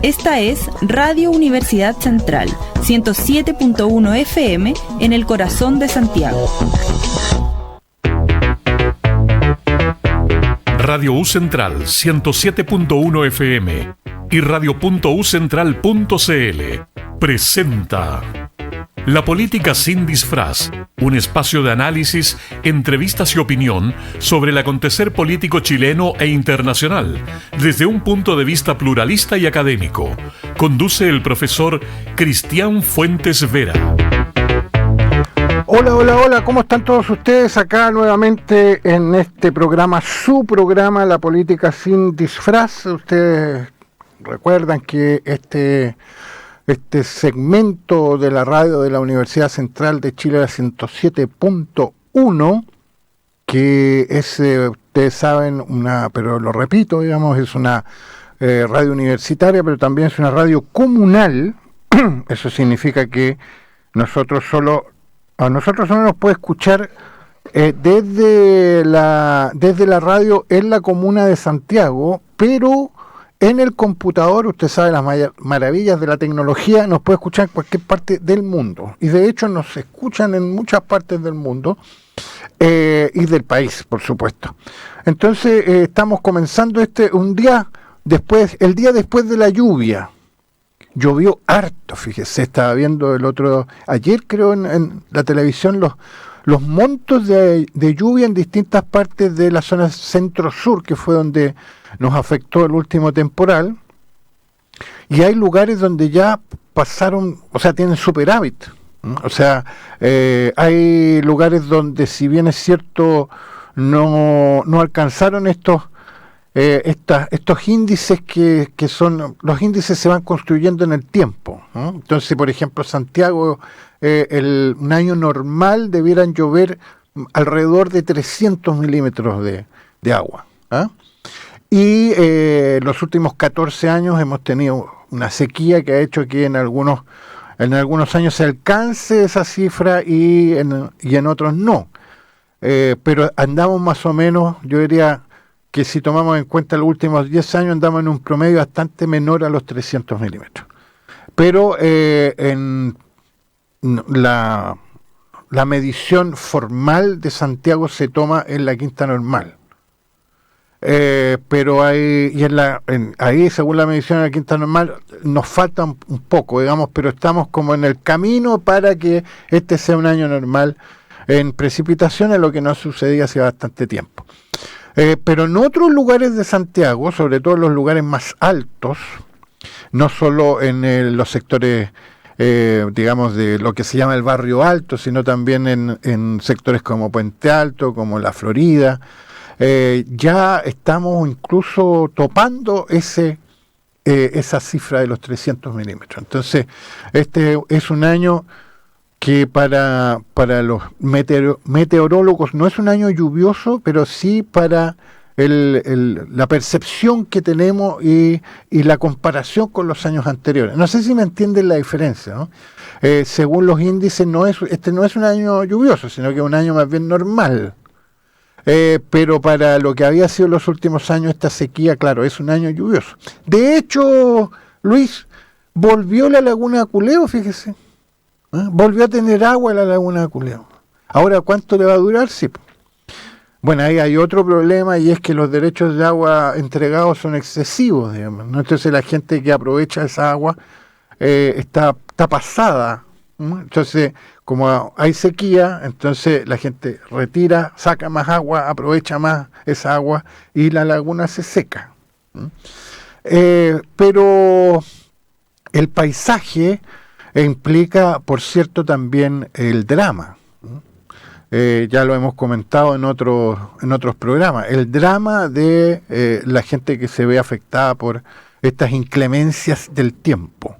Esta es Radio Universidad Central, 107.1 FM en el corazón de Santiago. Radio U Central 107.1 FM y radio.ucentral.cl presenta La Política sin Disfraz, un espacio de análisis, entrevistas y opinión sobre el acontecer político chileno e internacional, desde un punto de vista pluralista y académico. Conduce el profesor Cristian Fuentes Vera. Hola, ¿cómo están todos ustedes? Acá nuevamente en este programa, su programa, La Política sin Disfraz. Ustedes recuerdan que este segmento de la radio de la Universidad Central de Chile, la 107.1, que es, ustedes saben, pero lo repito, digamos, es una radio universitaria, pero también es una radio comunal. Eso significa que a nosotros solo nos puede escuchar desde la radio en la comuna de Santiago, pero en el computador, usted sabe las maravillas de la tecnología, nos puede escuchar en cualquier parte del mundo. Y de hecho nos escuchan en muchas partes del mundo y del país, por supuesto. Entonces estamos comenzando el día después de la lluvia. Llovió harto, fíjese, estaba viendo ayer creo en la televisión los montos de lluvia en distintas partes de la zona centro-sur, que fue donde nos afectó el último temporal, y hay lugares donde ya pasaron, o sea, tienen superávit, o sea, hay lugares donde, si bien es cierto, no alcanzaron estos índices que son, los índices se van construyendo en el tiempo, ¿no? Entonces, por ejemplo, Santiago, un año normal debieran llover alrededor de 300 milímetros de agua, ¿eh? Y los últimos 14 años hemos tenido una sequía que ha hecho que en algunos años se alcance esa cifra y en otros no. Pero andamos más o menos, yo diría que si tomamos en cuenta los últimos 10 años, andamos en un promedio bastante menor a los 300 milímetros. Pero en la medición formal de Santiago se toma en la quinta normal. Pero ahí, según la medición de la quinta normal, nos falta un poco, digamos, pero estamos como en el camino para que este sea un año normal en precipitaciones, lo que no sucedía hace bastante tiempo. Pero en otros lugares de Santiago, sobre todo en los lugares más altos, no solo en los sectores, digamos, de lo que se llama el barrio alto, sino también en sectores como Puente Alto, como La Florida, ya estamos incluso topando esa cifra de los 300 milímetros. Entonces, este es un año que para los meteorólogos no es un año lluvioso, pero sí para la percepción que tenemos y la comparación con los años anteriores. No sé si me entienden la diferencia, ¿no? Según los índices, este no es un año lluvioso, sino que es un año más bien normal. Pero para lo que había sido los últimos años, esta sequía, claro, es un año lluvioso. De hecho, Luis, volvió la laguna de Aculeo, fíjese. Volvió a tener agua la laguna de Aculeo. Ahora, ¿cuánto le va a durar? Sí. Bueno, ahí hay otro problema, y es que los derechos de agua entregados son excesivos, digamos, ¿no? Entonces la gente que aprovecha esa agua está pasada, ¿no? Entonces, como hay sequía, entonces la gente retira, saca más agua, aprovecha más esa agua y la laguna se seca, ¿no? Pero el paisaje implica, por cierto, también el drama. Ya lo hemos comentado en otros programas, el drama de la gente que se ve afectada por estas inclemencias del tiempo.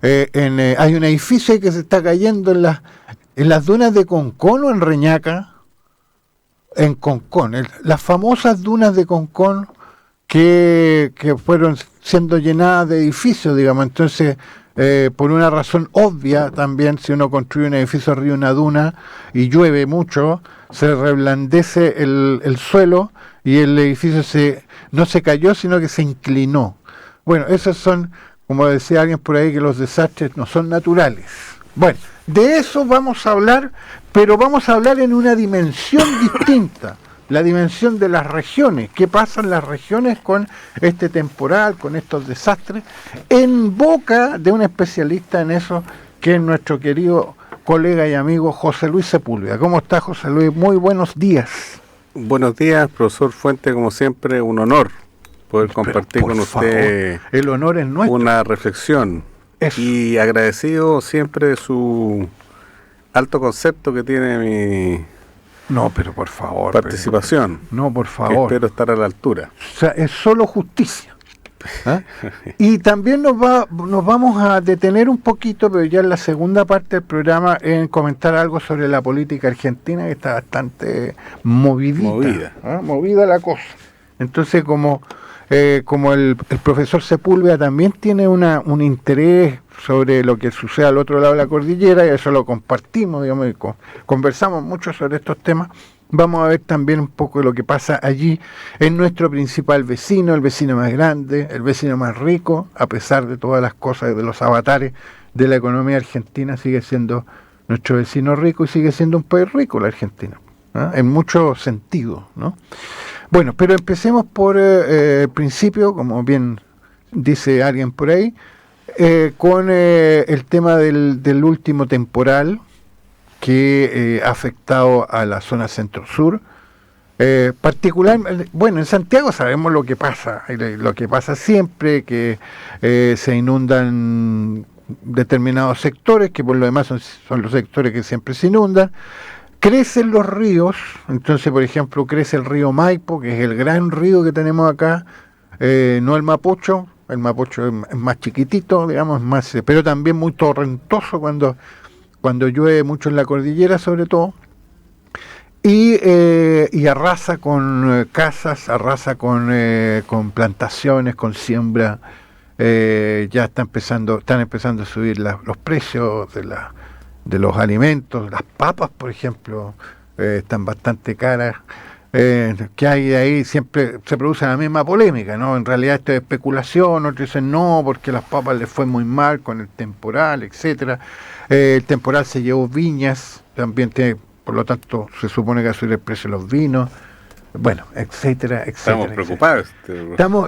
Hay un edificio que se está cayendo en las dunas de Concón, o en Reñaca, en Concón, las famosas dunas de Concón que fueron siendo llenadas de edificios, digamos. Entonces, por una razón obvia también, si uno construye un edificio arriba de una duna y llueve mucho, se reblandece el suelo y el edificio no se cayó, sino que se inclinó. Bueno, esos son, como decía alguien por ahí, que los desastres no son naturales. Bueno, de eso vamos a hablar, pero vamos a hablar en una dimensión distinta, la dimensión de las regiones. ¿Qué pasa en las regiones con este temporal, con estos desastres? En boca de un especialista en eso, que es nuestro querido colega y amigo José Luis Sepúlveda. ¿Cómo está, José Luis? Muy buenos días. Buenos días, profesor Fuente, como siempre, un honor poder compartir con usted, favor, el honor es nuestro, una reflexión. Eso. Y agradecido siempre de su alto concepto que tiene mi pero por favor, participación. No, por favor. Espero estar a la altura. O sea, es solo justicia. ¿Ah? Y también nos vamos a detener un poquito, pero ya en la segunda parte del programa, en comentar algo sobre la política argentina, que está bastante movida la cosa. Entonces, como el profesor Sepúlveda también tiene un interés sobre lo que sucede al otro lado de la cordillera, y eso lo compartimos, digamos, y conversamos mucho sobre estos temas. Vamos a ver también un poco de lo que pasa allí en nuestro principal vecino, el vecino más grande, el vecino más rico, a pesar de todas las cosas, de los avatares de la economía argentina, sigue siendo nuestro vecino rico y sigue siendo un país rico la Argentina, ¿no? En muchos sentidos, ¿no? Bueno, pero empecemos por el principio, como bien dice alguien por ahí, con el tema del último temporal que ha afectado a la zona centro-sur, particularmente, bueno, en Santiago sabemos lo que pasa siempre, que se inundan determinados sectores, que por lo demás son los sectores que siempre se inundan, crecen los ríos, entonces por ejemplo crece el río Maipo, que es el gran río que tenemos acá, no el Mapocho es más chiquitito, digamos, pero también muy torrentoso cuando llueve mucho en la cordillera sobre todo, y arrasa con casas, arrasa con plantaciones, con siembra. Ya están empezando a subir los precios de los alimentos. Las papas, por ejemplo, están bastante caras. Que hay de ahí, siempre se produce la misma polémica, ¿no? En realidad esto es especulación, otros dicen no, porque las papas les fue muy mal con el temporal, etcétera. El temporal se llevó viñas, también tiene, por lo tanto, se supone que va a subir el precio de los vinos, bueno, etcétera, etcétera. Estamos preocupados.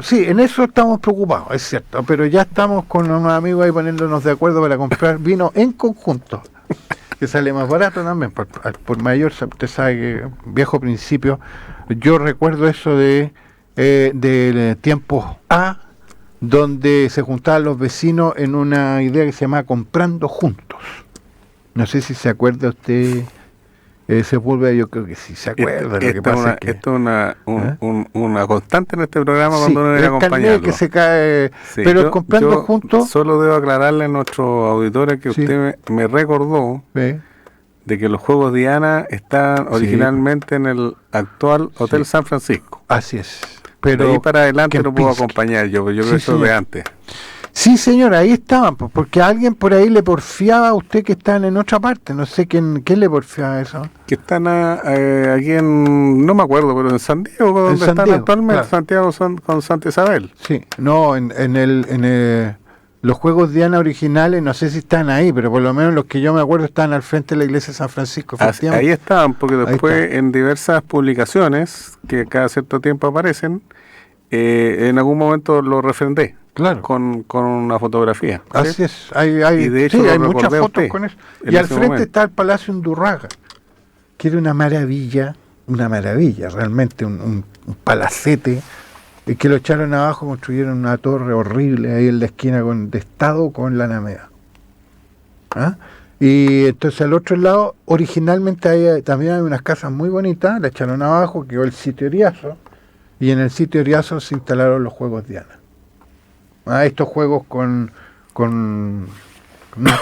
Sí, en eso estamos preocupados, es cierto, pero ya estamos con unos amigos ahí poniéndonos de acuerdo para comprar vino en conjunto, que sale más barato también, por mayor, usted sabe que viejo principio, yo recuerdo eso de tiempos A, donde se juntaban los vecinos en una idea que se llama Comprando Juntos. No sé si se acuerda usted, Sepúlveda, yo creo que sí se acuerda. Esto es una constante en este programa, cuando uno viene acompañando. Que se cae, sí, pero el Comprando Juntos... Solo debo aclararle a nuestros auditores que usted me recordó de que los Juegos Diana están originalmente en el actual Hotel San Francisco. Así es. Pero de ahí para adelante no puedo acompañar yo creo que eso es de antes. Sí, señor, ahí estaban, porque alguien por ahí le porfiaba a usted que están en otra parte, no sé quién le porfiaba eso. Que están aquí no me acuerdo, pero en San Diego, donde están actualmente, claro. Santiago con Santa Isabel. Sí, no, en los Juegos Diana originales, no sé si están ahí, pero por lo menos los que yo me acuerdo están al frente de la iglesia de San Francisco. Ahí estaban, porque después en diversas publicaciones que cada cierto tiempo aparecen, en algún momento lo refrendé. Claro. Con una fotografía. ¿Sí? Así es. Hay, y de hecho hay muchas fotos con eso. Y al frente momento está el Palacio Undurraga, que era una maravilla, realmente, un palacete, que lo echaron abajo, construyeron una torre horrible ahí en la esquina de Estado con la Alameda. ¿Ah? Y entonces al otro lado, originalmente también hay unas casas muy bonitas, la echaron abajo, quedó el sitio Eriazo, y en el sitio Eriazo se instalaron los Juegos Diana. Estos juegos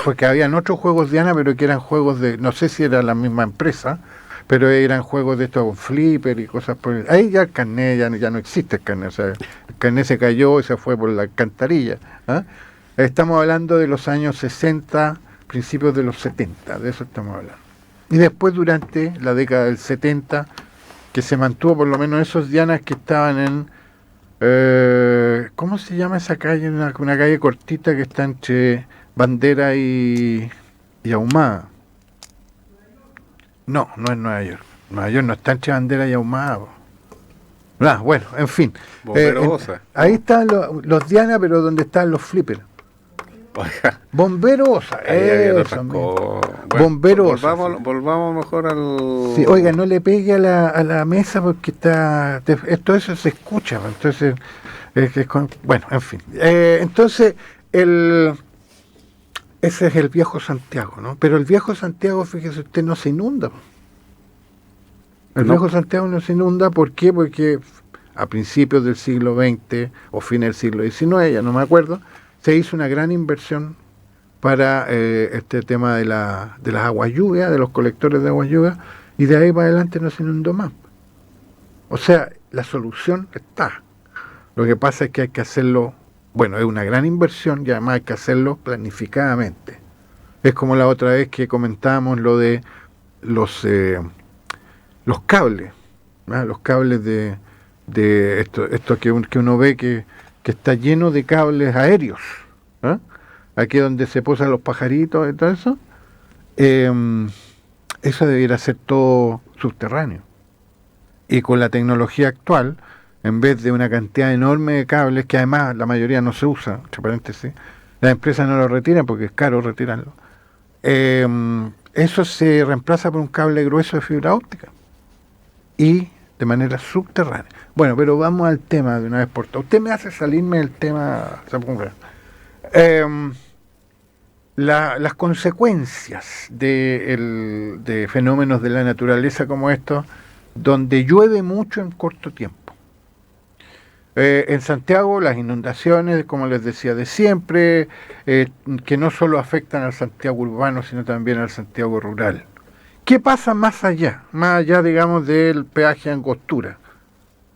porque habían otros juegos Diana, pero que eran juegos no sé si era la misma empresa, pero eran juegos de estos flipper y cosas por el... Ahí ya el carnet, ya no existe el carnet, o sea, el carnet se cayó y se fue por la alcantarilla. Estamos hablando de los años 60, principios de los 70, de eso estamos hablando. Y después durante la década del 70, que se mantuvo por lo menos esos Dianas que estaban ¿Cómo se llama esa calle? Una calle cortita que está entre Bandera y Ahumada. No es Nueva York. Nueva York no está entre Bandera y Ahumada. Bueno, en fin. Ahí están los Diana, pero donde están los flippers. Bomberosa. Bomberosa. Volvamos mejor al... Sí, oiga, no le pegue a la mesa porque todo eso se escucha. Entonces, bueno, en fin. Entonces, ese es el viejo Santiago, ¿no? Pero el viejo Santiago, fíjese usted, no se inunda. Viejo Santiago no se inunda, ¿por qué? Porque a principios del siglo XX o fines del siglo XIX, ya no me acuerdo, se hizo una gran inversión para este tema de las aguas lluvias, de los colectores de aguas lluvias, y de ahí para adelante no se inundó más. O sea, la solución está. Lo que pasa es que hay que hacerlo, bueno, es una gran inversión y además hay que hacerlo planificadamente. Es como la otra vez que comentábamos lo de los cables, ¿no? Los cables de esto que uno ve que está lleno de cables aéreos, ¿eh? Aquí donde se posan los pajaritos y todo eso, eso debiera ser todo subterráneo. Y con la tecnología actual, en vez de una cantidad enorme de cables, que además la mayoría no se usa, entre paréntesis, las empresas no lo retiran porque es caro retirarlo, eso se reemplaza por un cable grueso de fibra óptica y de manera subterránea. Bueno, pero vamos al tema de una vez por todas. Usted me hace salirme del tema. Las consecuencias de fenómenos de la naturaleza como estos, donde llueve mucho en corto tiempo. En Santiago las inundaciones, como les decía de siempre, que no solo afectan al Santiago urbano, sino también al Santiago rural. ¿Qué pasa más allá, digamos, del peaje a Angostura?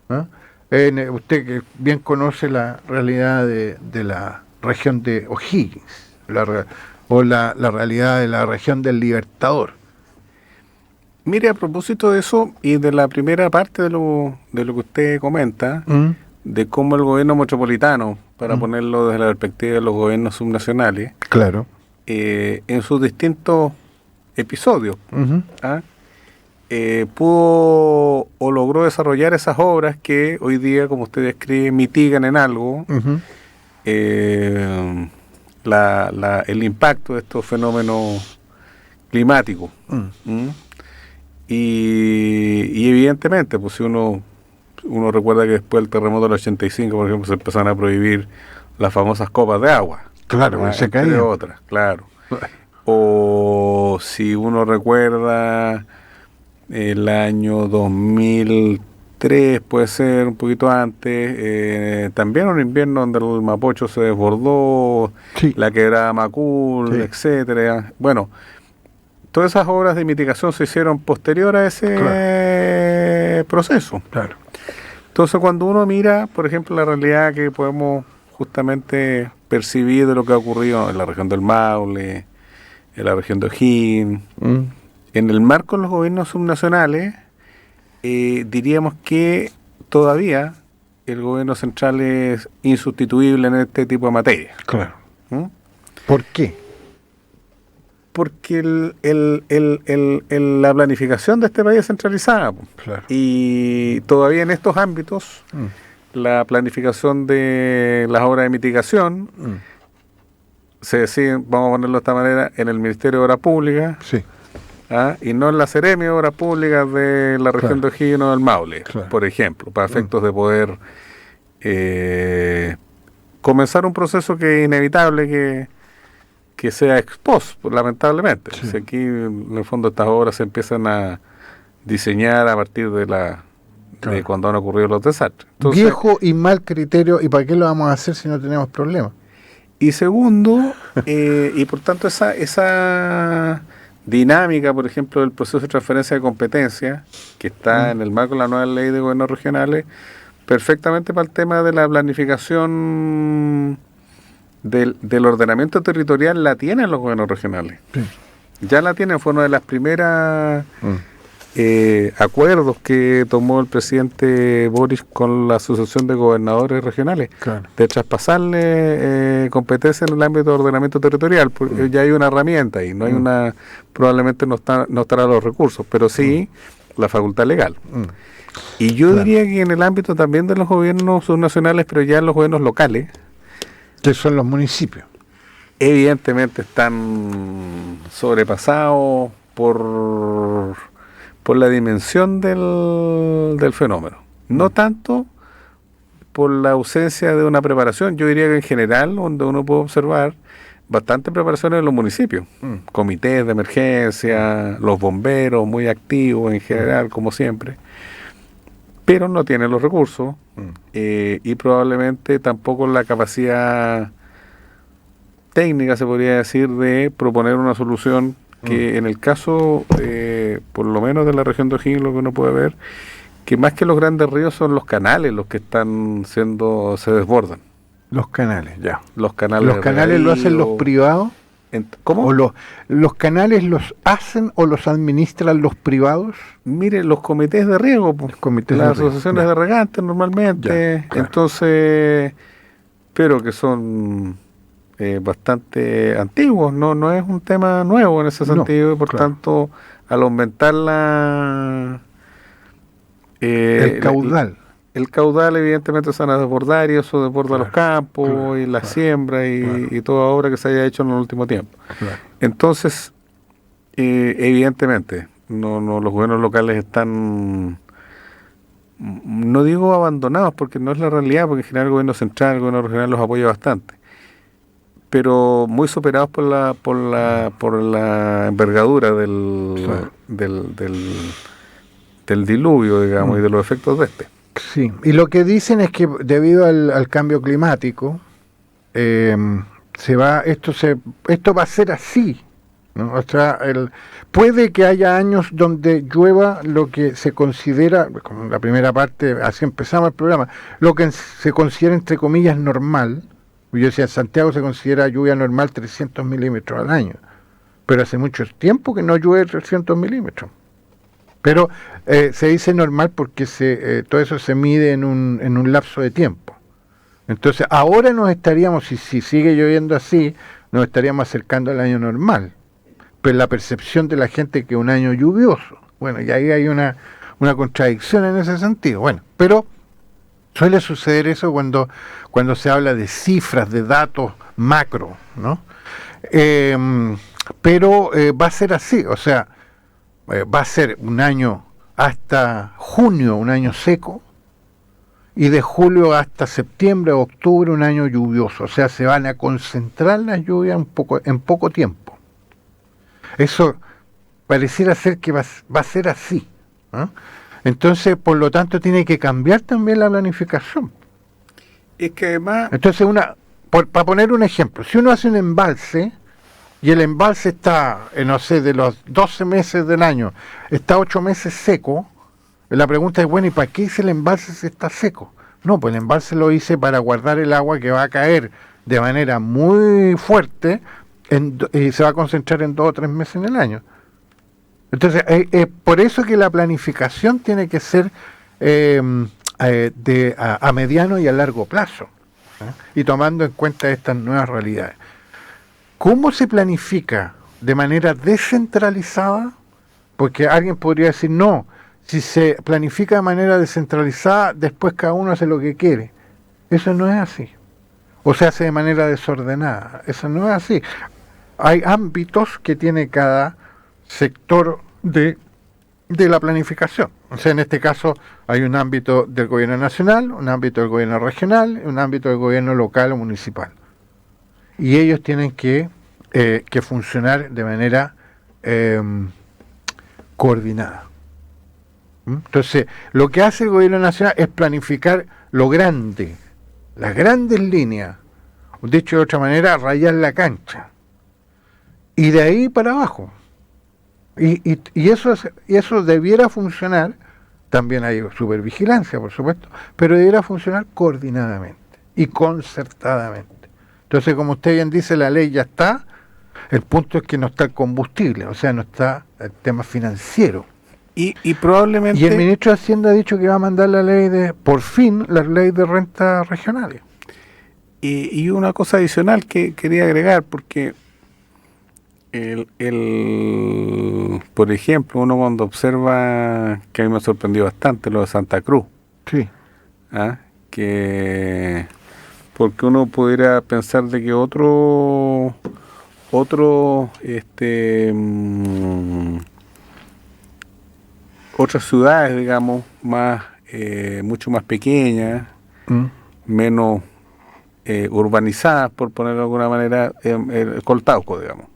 ¿Ah? Usted que bien conoce la realidad de la región de O'Higgins, la realidad de la región del Libertador. Mire, a propósito de eso y de la primera parte de lo que usted comenta, de cómo el gobierno metropolitano, para ponerlo desde la perspectiva de los gobiernos subnacionales, claro, en sus distintos episodios, pudo o logró desarrollar esas obras que hoy día, como usted describe, mitigan en algo el impacto de estos fenómenos climáticos. Y evidentemente, pues si uno recuerda que después del terremoto del 85, por ejemplo, se empezaron a prohibir las famosas copas de agua. Claro, se caían. Entre otras, claro. O si uno recuerda el año 2003, puede ser un poquito antes, también un invierno donde el Mapocho se desbordó, sí, la quebrada Macul, sí, etcétera. Bueno, todas esas obras de mitigación se hicieron posterior a ese proceso. Claro. Entonces, cuando uno mira, por ejemplo, la realidad que podemos justamente percibir de lo que ha ocurrido en la región del Maule, en la región de O'Higgins, en el marco de los gobiernos subnacionales, diríamos que todavía el gobierno central es insustituible en este tipo de materia. Claro. ¿Por qué? Porque la planificación de este país es centralizada. Claro. Y todavía en estos ámbitos, la planificación de las obras de mitigación se decide, vamos a ponerlo de esta manera, en el Ministerio de Obras Públicas, sí, y no en la Seremi de Obras Públicas de la región, claro, de O'Higgins o del Maule, claro, por ejemplo, para efectos de poder comenzar un proceso que es inevitable que sea ex post, lamentablemente. Sí. Si aquí, en el fondo, estas obras se empiezan a diseñar a partir de claro, de cuando han ocurrido los desastres. Entonces, viejo y mal criterio, ¿y para qué lo vamos a hacer si no tenemos problemas? Y segundo, y por tanto esa dinámica, por ejemplo, del proceso de transferencia de competencia, que está en el marco de la nueva ley de gobiernos regionales, perfectamente para el tema de la planificación del ordenamiento territorial, la tienen los gobiernos regionales. Sí. Ya la tienen, fue una de las primeras acuerdos que tomó el presidente Boris con la Asociación de Gobernadores Regionales, Claro. de traspasarle competencia en el ámbito de ordenamiento territorial, porque ya hay una herramienta y no hay probablemente no estará los recursos, pero sí la facultad legal. Y yo diría que en el ámbito también de los gobiernos subnacionales, pero ya en los gobiernos locales, Que son los municipios. evidentemente están sobrepasados por la dimensión del fenómeno. No tanto por la ausencia de una preparación, yo diría que en general, donde uno puede observar bastante preparación en los municipios, comités de emergencia, los bomberos muy activos en general, como siempre, pero no tienen los recursos y probablemente tampoco la capacidad técnica, se podría decir, de proponer una solución que en el caso, por lo menos de la región de O'Higgins, lo que uno puede ver, que más que los grandes ríos son los canales los que se desbordan. Los canales, ya. Los canales lo hacen los privados. ¿Cómo? ¿O los canales los hacen o los administran los privados? Mire, los comités de riego, pues, las asociaciones de regantes normalmente, ya, claro. Entonces, pero que son bastante antiguos, no es un tema nuevo en ese sentido, y por tanto, al aumentar el caudal. El caudal evidentemente se van a desbordar y eso desborda los campos y la siembra y toda obra que se haya hecho en el último tiempo. Entonces, evidentemente, los gobiernos locales están, no digo abandonados porque no es la realidad, porque en general el gobierno central, el gobierno regional los apoya bastante, pero muy superados por la envergadura del diluvio, digamos, y de los efectos de este. Sí, y lo que dicen es que debido al cambio climático, esto va a ser así, ¿no? O sea, puede que haya años donde llueva lo que se considera, como en la primera parte, así empezamos el programa, lo que se considera entre comillas normal. Yo decía, en Santiago se considera lluvia normal 300 milímetros al año, pero hace mucho tiempo que no llueve 300 milímetros. Pero se dice normal porque todo eso se mide en un lapso de tiempo. Entonces, ahora si sigue lloviendo así, nos estaríamos acercando al año normal. Pero la percepción de la gente que un año lluvioso, bueno, y ahí hay una contradicción en ese sentido. Bueno, pero suele suceder eso cuando se habla de cifras, de datos macro, ¿no? Pero va a ser así, o sea, va a ser un año hasta junio, un año seco, y de julio hasta septiembre o octubre un año lluvioso. O sea, se van a concentrar las lluvias en poco tiempo. Eso pareciera ser que va a ser así, ¿no? Entonces, por lo tanto, tiene que cambiar también la planificación. Es que además... Entonces, para poner un ejemplo, si uno hace un embalse, y el embalse está, no sé, de los 12 meses del año, está 8 meses seco, la pregunta es, bueno, ¿y para qué hice el embalse si está seco? No, pues el embalse lo hice para guardar el agua que va a caer de manera muy fuerte y se va a concentrar en 2 o 3 meses en el año. Entonces, por eso que la planificación tiene que ser a mediano y a largo plazo, ¿eh? Y tomando en cuenta estas nuevas realidades. ¿Cómo se planifica de manera descentralizada? Porque alguien podría decir, no, si se planifica de manera descentralizada, después cada uno hace lo que quiere. Eso no es así. O se hace de manera desordenada. Eso no es así. Hay ámbitos que tiene cada sector de la planificación. O sea, en este caso hay un ámbito del gobierno nacional, un ámbito del gobierno regional, un ámbito del gobierno local o municipal. Y ellos tienen que funcionar de manera coordinada. Entonces, lo que hace el gobierno nacional es planificar lo grande, las grandes líneas, dicho de otra manera, rayar la cancha. Y de ahí para abajo. Y eso debiera funcionar, también hay supervigilancia, por supuesto, pero debiera funcionar coordinadamente y concertadamente. Entonces, como usted bien dice, la ley ya está, el punto es que no está el combustible, o sea, no está el tema financiero. Y probablemente... Y el ministro de Hacienda ha dicho que va a mandar la ley de rentas regionales. Y una cosa adicional que quería agregar, porque por ejemplo, uno cuando observa, que a mí me sorprendió bastante lo de Santa Cruz, Sí. que porque uno pudiera pensar de que otras ciudades, digamos, mucho más pequeñas, menos urbanizadas, por ponerlo de alguna manera, Coltauco, digamos,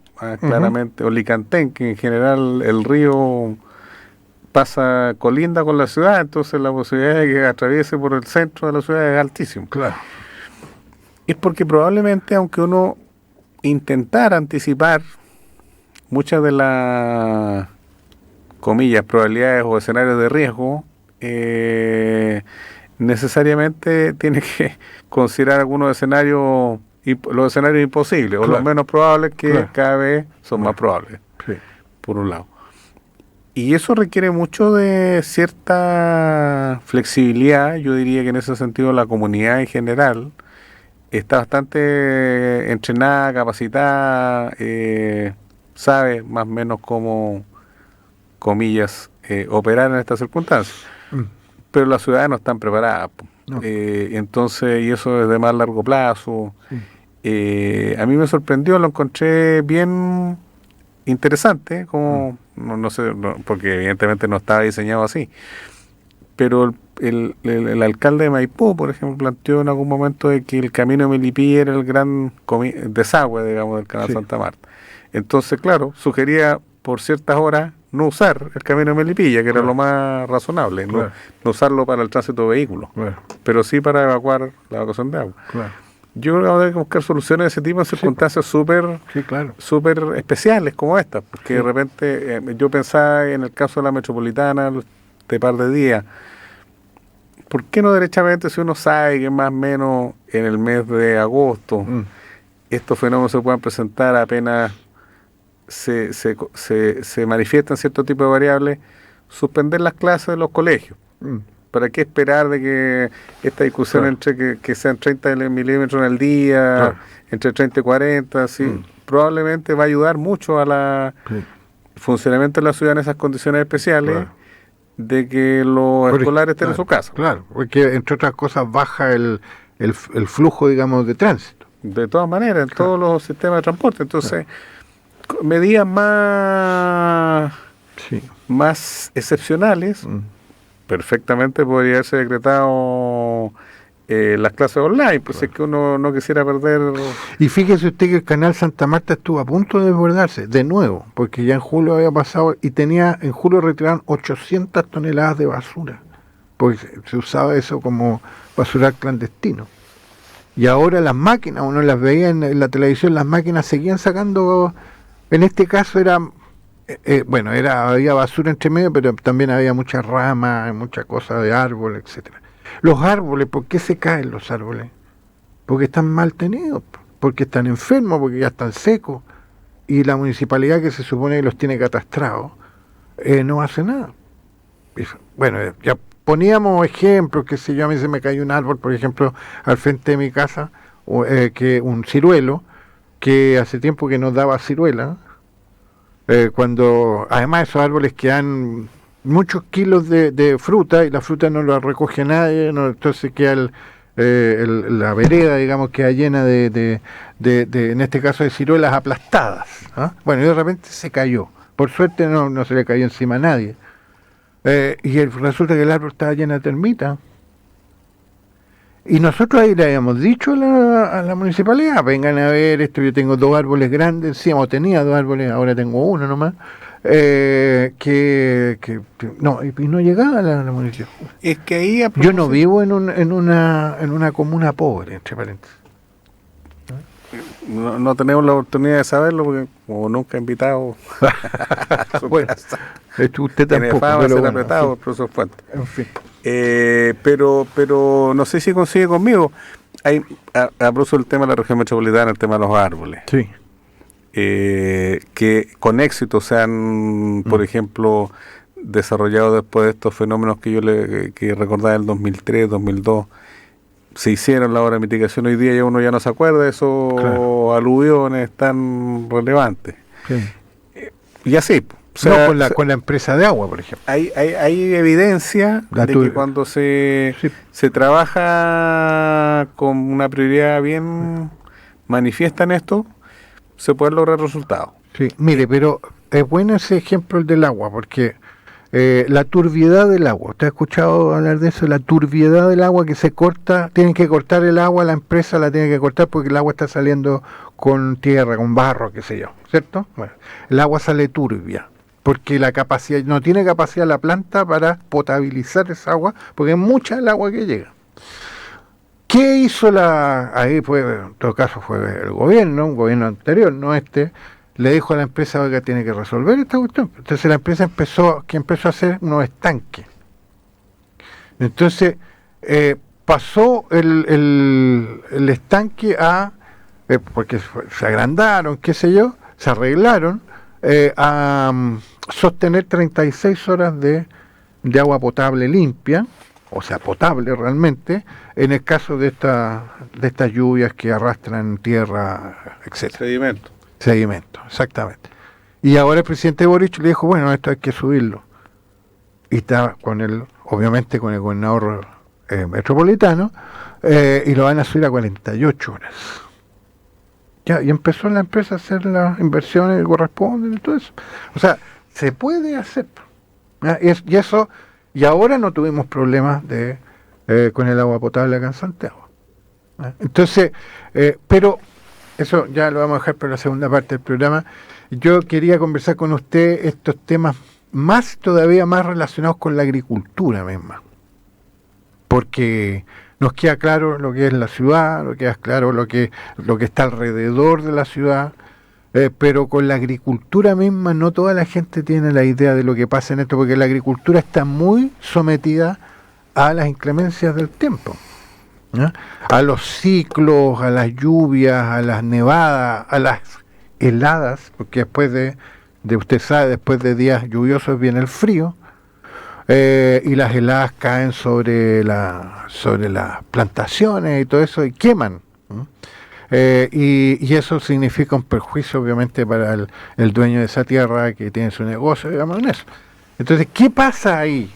claramente, o Licantén, que en general el río colinda con la ciudad, entonces la posibilidad de que atraviese por el centro de la ciudad es altísima. Claro. Es porque probablemente, aunque uno intentara anticipar muchas de las, comillas, probabilidades o escenarios de riesgo, necesariamente tiene que considerar algunos escenarios, los escenarios imposibles, o los menos probables, que cada vez son más probables, por un lado. Y eso requiere mucho de cierta flexibilidad. Yo diría que en ese sentido la comunidad en general está bastante entrenada, capacitada, sabe más o menos cómo, comillas, operar en estas circunstancias. Pero las ciudades no están preparadas. No. Entonces, y eso es de más largo plazo. A mí me sorprendió, lo encontré bien interesante, como no sé, porque evidentemente no estaba diseñado así, pero el alcalde de Maipú, por ejemplo, planteó en algún momento de que el camino de Melipilla era el gran desagüe, digamos, del canal Santa Marta. Entonces, claro, sugería por ciertas horas no usar el camino de Melipilla, que era lo más razonable, no usarlo para el tránsito de vehículos, pero sí para evacuar la evacuación de agua. Yo creo que vamos a tener que buscar soluciones de ese tipo en circunstancias súper especiales como esta, porque de repente yo pensaba en el caso de la metropolitana de par de días, ¿por qué no derechamente, si uno sabe que más o menos en el mes de agosto estos fenómenos se puedan presentar apenas se manifiestan cierto tipo de variables, suspender las clases de los colegios? ¿Para qué esperar de que esta discusión entre que sean 30 milímetros en el día, entre 30 y 40, probablemente va a ayudar mucho a la funcionamiento de la ciudad en esas condiciones especiales, de que los escolares estén en su casa? Claro, porque entre otras cosas baja el flujo, digamos, de tránsito. De todas maneras, en todos los sistemas de transporte. Entonces, medidas más excepcionales, perfectamente podría haberse decretado las clases online, pues es que uno no quisiera perder... Y fíjese usted que el canal Santa Marta estuvo a punto de desbordarse, de nuevo, porque ya en julio había pasado, y en julio retiraron 800 toneladas de basura, porque se usaba eso como basural clandestino. Y ahora las máquinas, uno las veía en la televisión, las máquinas seguían sacando, en este caso era... había basura entre medio, pero también había muchas ramas, muchas cosas de árbol, etcétera. Los árboles, ¿por qué se caen los árboles? Porque están mal tenidos, porque están enfermos, porque ya están secos, y la municipalidad, que se supone que los tiene catastrados, no hace nada. Bueno, ya poníamos ejemplos, que si yo, a mí se me cayó un árbol, por ejemplo, al frente de mi casa, que un ciruelo, que hace tiempo que nos daba ciruela, cuando además esos árboles que dan muchos kilos de fruta, y la fruta no la recoge nadie, entonces queda la vereda, digamos, queda llena de en este caso de ciruelas aplastadas. Bueno, y de repente se cayó. Por suerte no se le cayó encima a nadie. Y resulta que el árbol estaba lleno de termitas. Y nosotros ahí le habíamos dicho a la municipalidad, vengan a ver esto, yo tengo 2 árboles grandes, tenía 2 árboles, ahora tengo 1 nomás, y no llegaba la municipalidad. Es que ahí yo no vivo en una comuna pobre, entre paréntesis. No tenemos la oportunidad de saberlo, porque como nunca he invitado bueno, usted tampoco, fama pero apretado, por eso fuente. En fin. Pero no sé si consigue conmigo. Hay, a propósito del tema de la región metropolitana, el tema de los árboles. Que con éxito se han, por ejemplo, desarrollado después de estos fenómenos que recordaba del 2003, 2002, se hicieron la obra de mitigación. Hoy día uno ya no se acuerda de esos aluviones tan relevantes. Sí. Y así. O sea, con la empresa de agua, por ejemplo. Hay evidencia de que cuando se trabaja con una prioridad bien manifiesta en esto, se pueden lograr resultados. Sí, mire, pero es bueno ese ejemplo el del agua, porque la turbiedad del agua, ¿usted ha escuchado hablar de eso? La turbiedad del agua que se corta, tienen que cortar el agua, la empresa la tiene que cortar porque el agua está saliendo con tierra, con barro, qué sé yo, ¿cierto? Bueno, el agua sale turbia, porque la capacidad, no tiene capacidad la planta para potabilizar esa agua, porque es mucha el agua que llega. ¿Qué hizo ahí fue, en todo caso fue el gobierno, un gobierno anterior, no este, le dijo a la empresa que tiene que resolver esta cuestión. Entonces la empresa empezó a hacer unos estanques. Entonces pasó el estanque porque se agrandaron, qué sé yo, se arreglaron, a sostener 36 horas de agua potable limpia, o sea, potable realmente, en el caso de estas lluvias que arrastran tierra, etcétera. Sedimento, exactamente. Y ahora el presidente Boric le dijo, bueno, esto hay que subirlo. Y está obviamente con el gobernador metropolitano, y lo van a subir a 48 horas. Ya, y empezó la empresa a hacer las inversiones que corresponden y todo eso. O sea, se puede hacer. Y ahora no tuvimos problemas con el agua potable acá en Santiago. Entonces, pero eso ya lo vamos a dejar para la segunda parte del programa. Yo quería conversar con usted estos temas todavía más relacionados con la agricultura misma. Porque nos queda claro lo que es la ciudad, nos queda claro lo que está alrededor de la ciudad, pero con la agricultura misma no toda la gente tiene la idea de lo que pasa en esto, porque la agricultura está muy sometida a las inclemencias del tiempo, ¿no? A los ciclos, a las lluvias, a las nevadas, a las heladas, porque después de usted sabe, después de días lluviosos viene el frío, y las heladas caen sobre las plantaciones y todo eso y queman, ¿no? Y eso significa un perjuicio obviamente para el dueño de esa tierra que tiene su negocio, digamos, en eso. Entonces, ¿qué pasa ahí?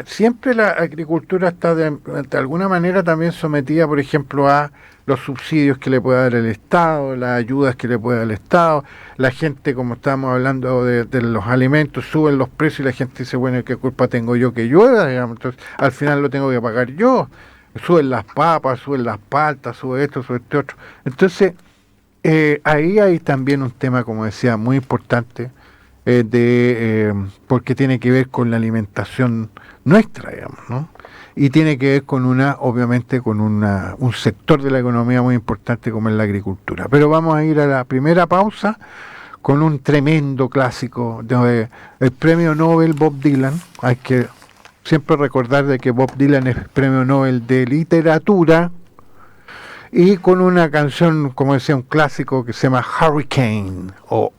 Siempre la agricultura está de alguna manera también sometida, por ejemplo, a los subsidios que le puede dar el Estado, las ayudas que le puede dar el Estado. La gente, como estábamos hablando de los alimentos, suben los precios y la gente dice, bueno, ¿qué culpa tengo yo que llueva? Digamos, entonces, al final lo tengo que pagar yo. Suben las papas, suben las paltas, sube esto, sube este otro. Entonces, ahí hay también un tema, como decía, muy importante, porque tiene que ver con la alimentación nuestra, digamos, ¿no? Y tiene que ver con obviamente con un sector de la economía muy importante como es la agricultura. Pero vamos a ir a la primera pausa con un tremendo clásico el premio Nobel Bob Dylan. Hay que siempre recordar de que Bob Dylan es premio Nobel de literatura, y con una canción, como decía, un clásico que se llama Hurricane, o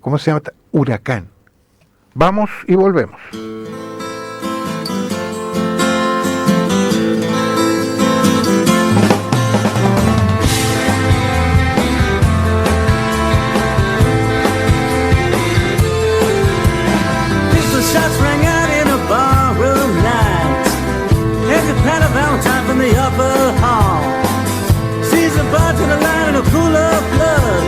¿cómo se llama? Huracán. Vamos y volvemos. Shots rang out in a barroom night. There's a pat of Valentine from the upper hall. Sees a bartender lying in a pool of blood.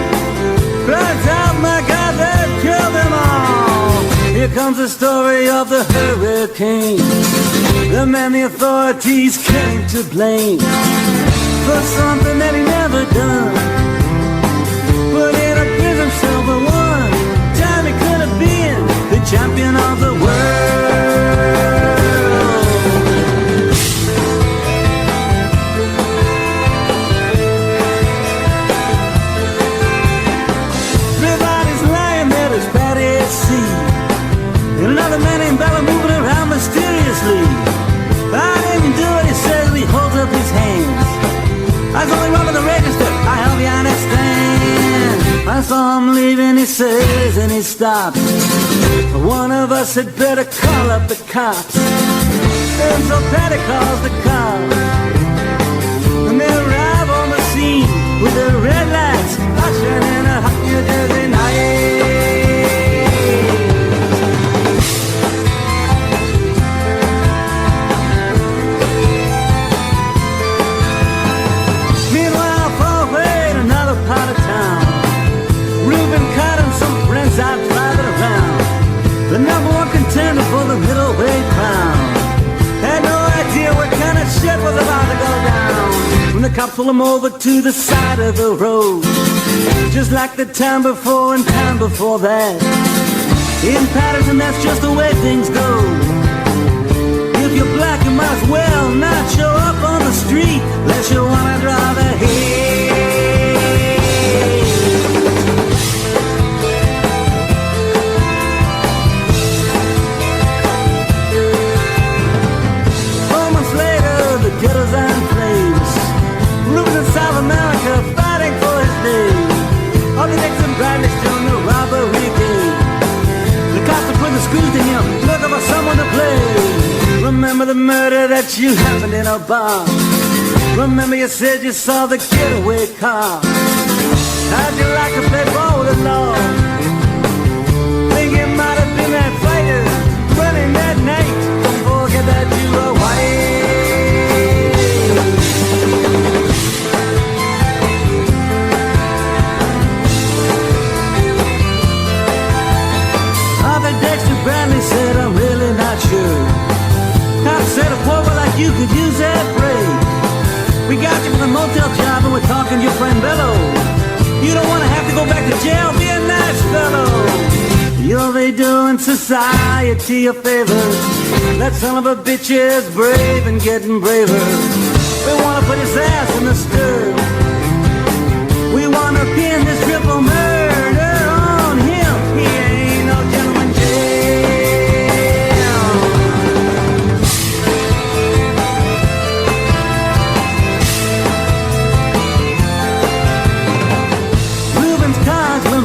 Cries out, my God, they've killed them all. Here comes the story of the hurricane. The man the authorities came to blame for something that he never done. Put in a prison cell for one time he could have been the champion of the world. Everybody's lying there as bad as sea. And another man named Bella moving around mysteriously. I didn't do it, he says, and he holds up his hands. I was only robbing the register, I saw him leaving, he says, and he stops. One of us had better call up the cops. And so Patty calls the cops. And they arrive on the scene with their red lights flashing in a hot New Jersey night. Meanwhile, far away in another part of town, Reuben Cott and some friends out driving around. The number one contender for the middleweight crown had no idea what kind of shit was about to go down when the cops pulled him over to the side of the road. Just like the time before and time before that. In Patterson, that's just the way things go. If you're black, you might as well not show up on the street unless you wanna drive ahead. Ghettos and flames, Reuben in South America fighting for his name. All the Nixon Bradley still in the robbery game. The cops are putting the screws to him, looking for someone to blame. Remember the murder that you happened in a bar. Remember you said you saw the getaway car. How'd you like to play ball with the law? Think it might have been that fighter running that night. Don't forget that you were white. Bradley said, I'm really not sure. Cops said a poor boy like you could use that break. We got you for the motel job and we're talking to your friend Bello. You don't want to have to go back to jail, be a nice fellow. You'll be doing society a favor. That son of a bitch is brave and getting braver. We want to put his ass in the stir. We want to pin this triple murder on him. He ain't no gentleman.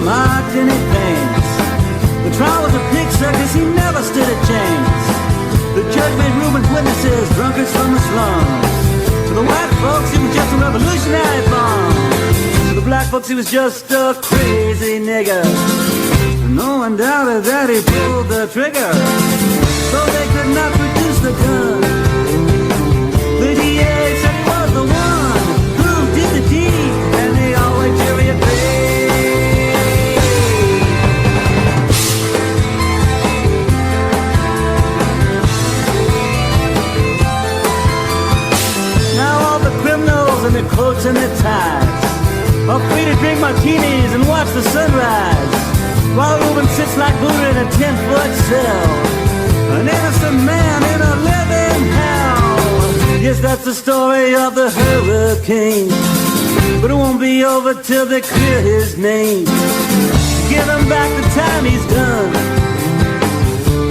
Marked in advance. The trial was a pig circus, he never stood a chance. The judge made Reuben's witnesses drunkards from the slums. To the white folks, he was just a revolutionary bomb. To the black folks, he was just a crazy nigger. No one doubted that he pulled the trigger, so they could not produce the gun. The DA said he was the one who did the deed, and they always jury agreed. And their coats and their ties are free to drink martinis and watch the sunrise, while Reuben sits like Buddha in a 10-foot cell, an innocent man in a living hell. Yes, that's the story of the hurricane, but it won't be over till they clear his name. Give him back the time he's done,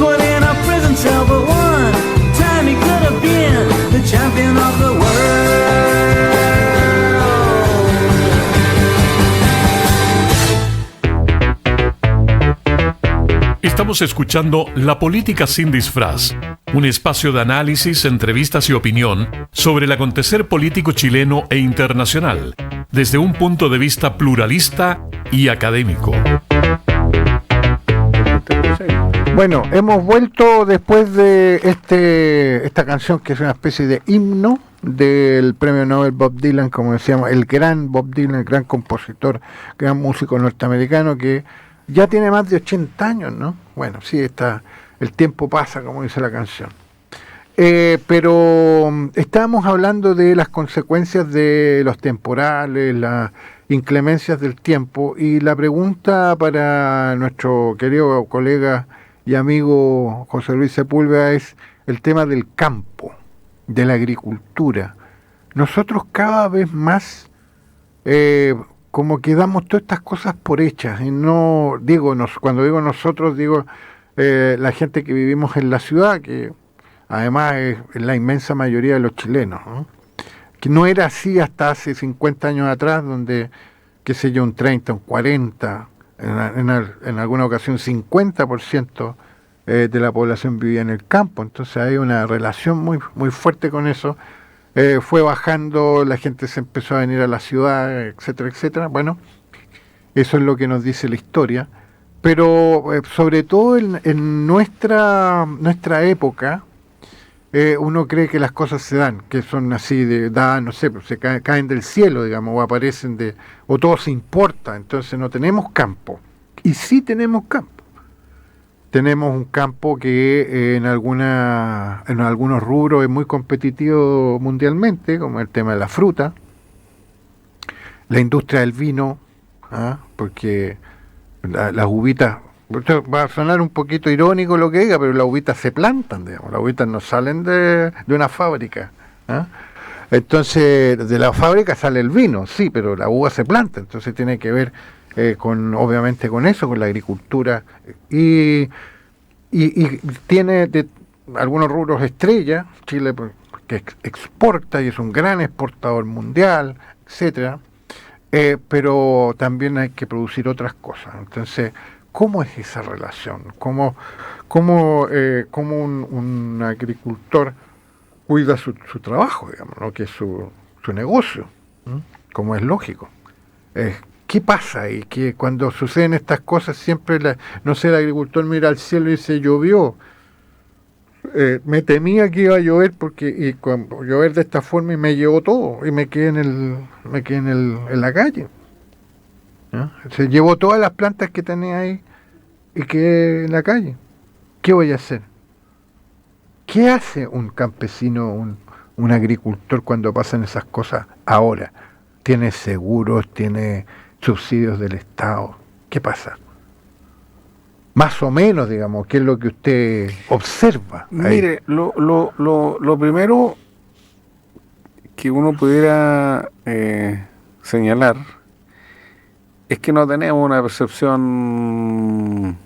put in a prison cell for one time he could have been the champion of the world. Estamos escuchando La Política sin Disfraz, un espacio de análisis, entrevistas y opinión sobre el acontecer político chileno e internacional, desde un punto de vista pluralista y académico. Bueno, hemos vuelto después de esta canción que es una especie de himno del premio Nobel Bob Dylan, como decíamos, el gran Bob Dylan, el gran compositor, gran músico norteamericano que ya tiene más de 80 años, ¿no? Bueno, sí, el tiempo pasa, como dice la canción. Pero estábamos hablando de las consecuencias de los temporales, las inclemencias del tiempo, y la pregunta para nuestro querido colega y amigo José Luis Sepúlveda es el tema del campo, de la agricultura. Nosotros cada vez más como que damos todas estas cosas por hechas, y no digo, cuando digo nosotros, digo la gente que vivimos en la ciudad, que además es la inmensa mayoría de los chilenos, ¿no? Que no era así hasta hace 50 años atrás, donde qué sé yo, un 30, un 40, en alguna ocasión 50% de la población vivía en el campo. Entonces hay una relación muy, muy fuerte con eso. Fue bajando, la gente se empezó a venir a la ciudad, etcétera, etcétera. Bueno, eso es lo que nos dice la historia. Pero sobre todo en nuestra época, uno cree que las cosas se dan, que son así, no sé, pues, caen del cielo, digamos, o aparecen o todo se importa. Entonces no tenemos campo. Y sí tenemos campo. Tenemos un campo que en algunos rubros es muy competitivo mundialmente, como el tema de la fruta, la industria del vino, porque las uvitas, esto va a sonar un poquito irónico lo que diga, pero las uvitas se plantan, digamos, las uvitas no salen de una fábrica. Entonces, de la fábrica sale el vino, sí, pero la uva se planta, entonces tiene que ver obviamente con eso, con la agricultura, y tiene algunos rubros estrella, Chile que exporta y es un gran exportador mundial, etcétera, pero también hay que producir otras cosas. Entonces, ¿cómo es esa relación? ¿Cómo un agricultor cuida su trabajo, digamos, ¿no? Que es su negocio, como es lógico? ¿Qué pasa ahí? Que cuando suceden estas cosas siempre, no sé, el agricultor mira al cielo y dice, llovió. Me temía que iba a llover y cuando llover de esta forma y me llevó todo y me quedé en la calle. Se llevó todas las plantas que tenía ahí y quedé en la calle. ¿Qué voy a hacer? ¿Qué hace un campesino, un agricultor cuando pasan esas cosas ahora? ¿Tiene seguros? ¿Tiene subsidios del Estado? ¿Qué pasa? Más o menos, digamos, ¿qué es lo que usted observa ahí? Mire, lo primero que uno pudiera señalar es que no tenemos una percepción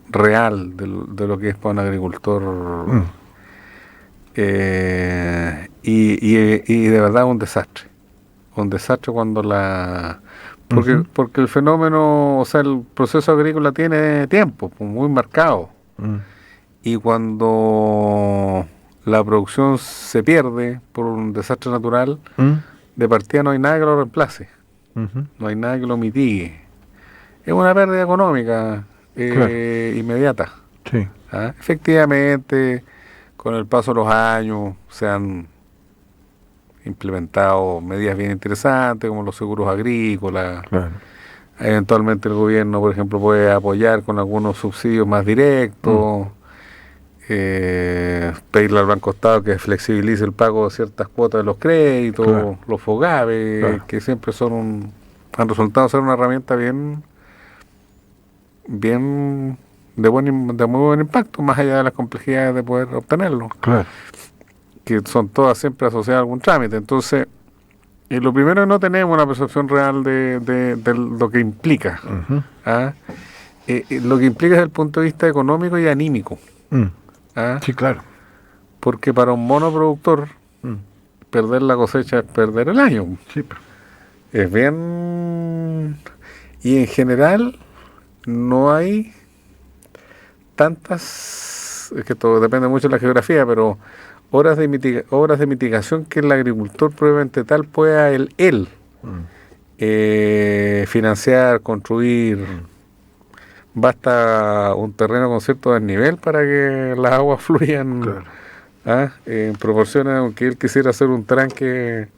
real de lo que es para un agricultor y de verdad un desastre cuando porque el fenómeno, o sea, el proceso agrícola tiene tiempo muy marcado, y cuando la producción se pierde por un desastre natural, de partida no hay nada que lo reemplace, no hay nada que lo mitigue, es una pérdida económica inmediata. Sí. Efectivamente, con el paso de los años se han implementado medidas bien interesantes como los seguros agrícolas. Claro. Eventualmente el gobierno, por ejemplo, puede apoyar con algunos subsidios más directos, pedirle al Banco Estado que flexibilice el pago de ciertas cuotas de los créditos, claro, los FOGAVE, claro, que siempre han resultado ser una herramienta bien de muy buen impacto, más allá de las complejidades de poder obtenerlo. Claro. Que son todas siempre asociadas a algún trámite. Entonces, lo primero es no tenemos una percepción real de lo que implica. Lo que implica desde el punto de vista económico y anímico. Sí, claro. Porque para un monoproductor, perder la cosecha es perder el año. Sí. Es bien... Y en general no hay tantas... Es que todo depende mucho de la geografía, pero... Horas de mitigación que el agricultor probablemente tal pueda financiar, construir. Basta un terreno con cierto desnivel para que las aguas fluyan, claro, en proporciones, aunque él quisiera hacer un tranque,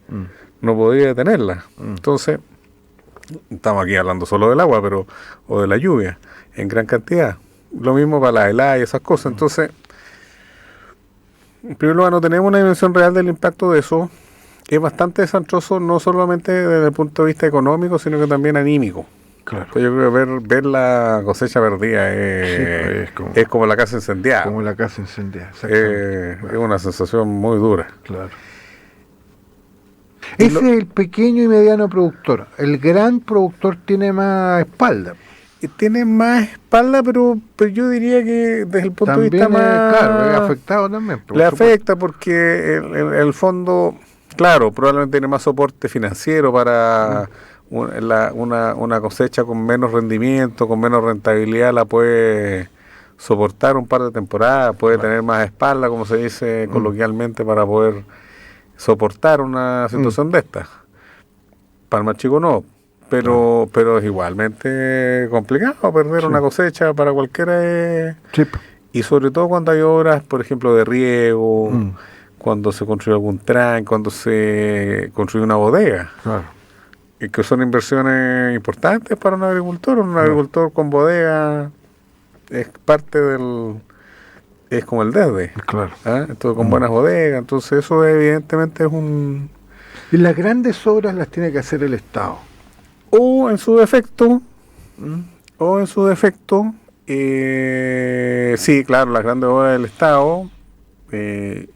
no podría detenerla. Entonces, estamos aquí hablando solo del agua, o de la lluvia, en gran cantidad. Lo mismo para la helada y esas cosas. Entonces, en primer lugar, no tenemos una dimensión real del impacto de eso. Es bastante desastroso, no solamente desde el punto de vista económico, sino que también anímico. Claro. Pues yo creo que ver la cosecha perdida es como la casa incendiada. Como la casa incendiada, es una sensación muy dura. Claro. Ese es el pequeño y mediano productor. El gran productor tiene más espalda. Tiene más espalda, pero yo diría que desde el punto también de vista más... Claro, es afectado también. Le afecta porque el fondo, claro, probablemente tiene más soporte financiero para una cosecha con menos rendimiento, con menos rentabilidad, la puede soportar un par de temporadas, puede tener más espalda, como se dice coloquialmente, para poder soportar una situación de esta. Para el más chico no, pero es igualmente complicado perder una cosecha para cualquiera. Y sobre todo cuando hay obras, por ejemplo, de riego, cuando se construye algún tranque, cuando se construye una bodega. Y que son inversiones importantes para un agricultor. Un agricultor con bodega es parte es como el desde. Entonces, con buenas bodegas. Entonces, eso evidentemente es un... Y las grandes obras las tiene que hacer el Estado. O en su defecto, sí, claro, las grandes obras del Estado se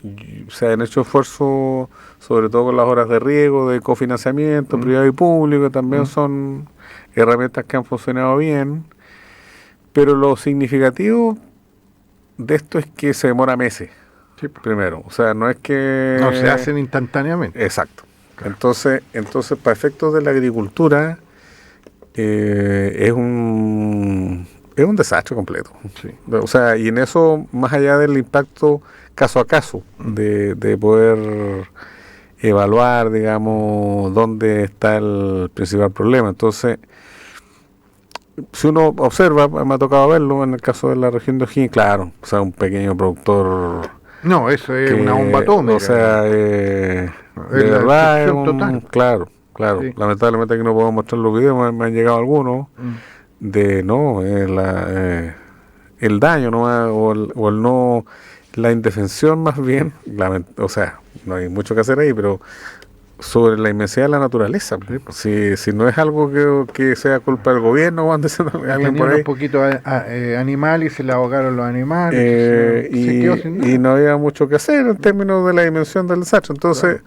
han hecho esfuerzos, sobre todo con las obras de riego, de cofinanciamiento privado y público, también son herramientas que han funcionado bien, pero lo significativo de esto es que se demora meses, primero, o sea, no es que... No se hacen instantáneamente. Exacto. Entonces, para efectos de la agricultura, es un desastre completo. O sea, y en eso, más allá del impacto caso a caso, de poder evaluar, digamos, dónde está el principal problema. Entonces, si uno observa, me ha tocado verlo en el caso de la región de O'Higgins, claro, o sea, un pequeño productor... No, eso es una bomba atómica. O sea, de verdad es un... Claro. Sí. Lamentablemente aquí no puedo mostrar los videos, me han llegado algunos de el daño nomás, o el no, la indefensión más bien, o sea, no hay mucho que hacer ahí, pero sobre la inmensidad de la naturaleza. Si no es algo que sea culpa del gobierno, cuando alguien por ahí, un poquito animales y se le ahogaron los animales, y no había mucho que hacer en términos de la dimensión del desastre. Entonces,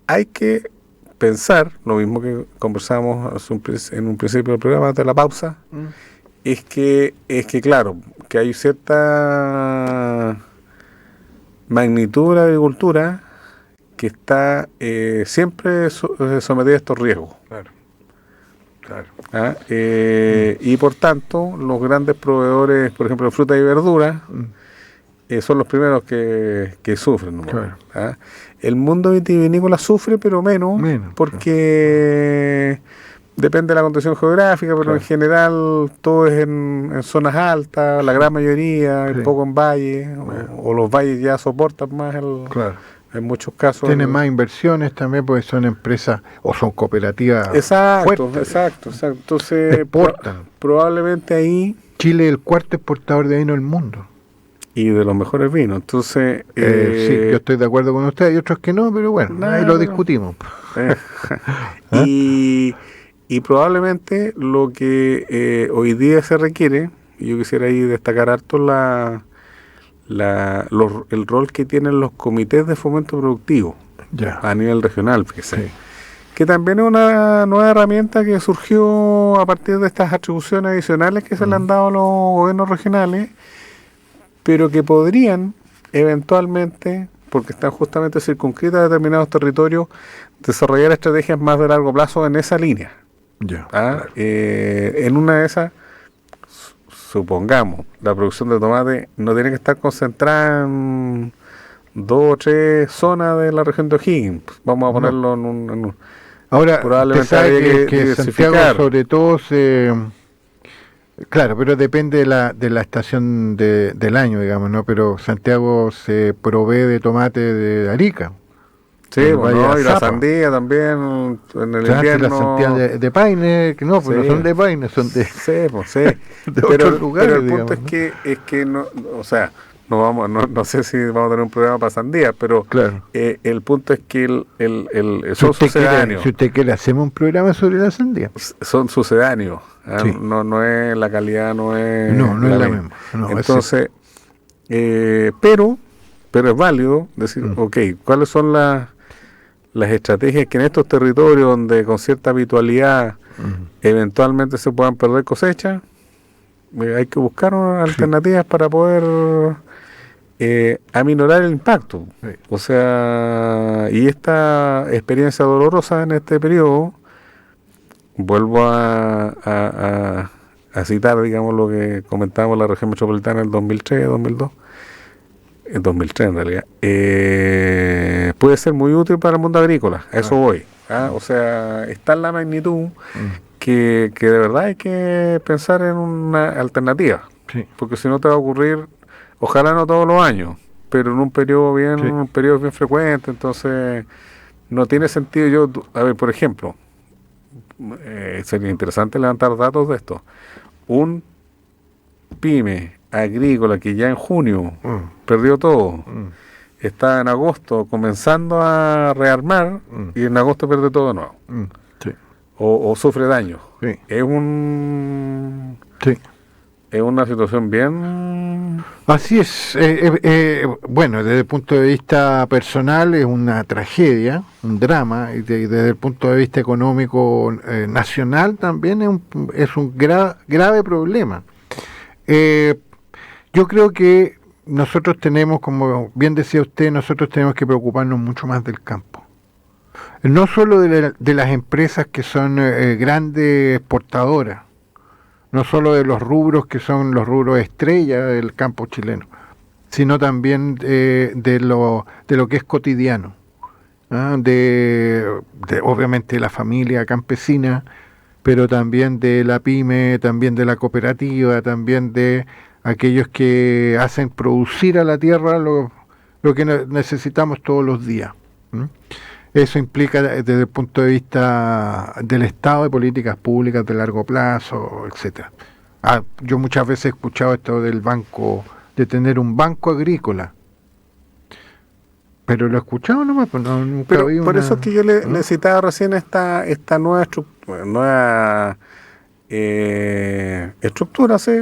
hay que pensar, lo mismo que conversamos en un principio del programa, antes de la pausa, es que claro, que hay cierta magnitud de la agricultura que está siempre sometida a estos riesgos. Y por tanto, los grandes proveedores, por ejemplo, de fruta y verduras, son los primeros que sufren. El mundo vitivinícola sufre, pero menos porque depende de la condición geográfica, pero en general todo es en zonas altas, la gran mayoría, un poco en valles, o los valles ya soportan más en muchos casos. Tienen más inversiones también porque son empresas o son cooperativas fuertes. Exacto. Entonces, exportan. Probablemente ahí... Chile es el cuarto exportador de vino del mundo. Y de los mejores vinos. Entonces... sí, yo estoy de acuerdo con usted, hay otros que no, pero bueno, ahí lo discutimos. Y probablemente lo que hoy día se requiere, y yo quisiera ahí destacar harto el rol que tienen los comités de fomento productivo a nivel regional, que también es una nueva herramienta que surgió a partir de estas atribuciones adicionales que se le han dado a los gobiernos regionales, pero que podrían eventualmente, porque están justamente circunscritas a determinados territorios, desarrollar estrategias más de largo plazo en esa línea. En una de esas, supongamos, la producción de tomate no tiene que estar concentrada en 2 o 3 zonas de la región de O'Higgins. Vamos a ponerlo en un... Ahora, probablemente sabe que Santiago sobre todo claro, pero depende de la estación del año, digamos, ¿no? Pero Santiago se provee de tomate de Arica. Sí, bueno, y la sandía también en el invierno. La sandía de Paine, que no, pues no son de Paine, son de... pero otros lugares, pero el punto es que no, o sea, no sé si vamos a tener un programa para sandías, pero el punto es que son sucedáneos. Si usted quiere, hacemos un programa sobre la sandía. Son sucedáneos. No es la calidad, no es la misma. Entonces, pero es válido decir, ¿cuáles son las estrategias que en estos territorios donde con cierta habitualidad eventualmente se puedan perder cosechas? Hay que buscar alternativas para poder aminorar el impacto. O sea, y esta experiencia dolorosa en este periodo vuelvo a citar, digamos, lo que comentábamos en la región metropolitana en el 2003, 2002, en 2003 en realidad, puede ser muy útil para el mundo agrícola, a eso voy. O sea, está en la magnitud que de verdad hay que pensar en una alternativa, porque si no te va a ocurrir, ojalá no todos los años, pero en un periodo un periodo bien frecuente, entonces no tiene sentido. A ver, por ejemplo, sería interesante levantar datos de esto. Un pyme agrícola que ya en junio perdió todo, está en agosto comenzando a rearmar y en agosto pierde todo de nuevo. O sufre daño. Es una situación bien... Así es. Bueno, desde el punto de vista personal es una tragedia, un drama, y desde el punto de vista económico nacional también es un grave problema. Yo creo que nosotros tenemos, como bien decía usted, nosotros tenemos que preocuparnos mucho más del campo. No solo de las empresas que son grandes exportadoras, no solo de los rubros que son los rubros estrella del campo chileno, sino también de lo que es cotidiano, ¿no? Obviamente de la familia campesina, pero también de la pyme, también de la cooperativa, también de aquellos que hacen producir a la tierra lo que necesitamos todos los días. Eso implica desde el punto de vista del Estado, de políticas públicas de largo plazo, etcétera. Yo muchas veces he escuchado esto del banco, de tener un banco agrícola, pero lo he escuchado nomás, pues nunca pero vi por eso es que yo le citaba recién esta nueva estructura, ¿sí?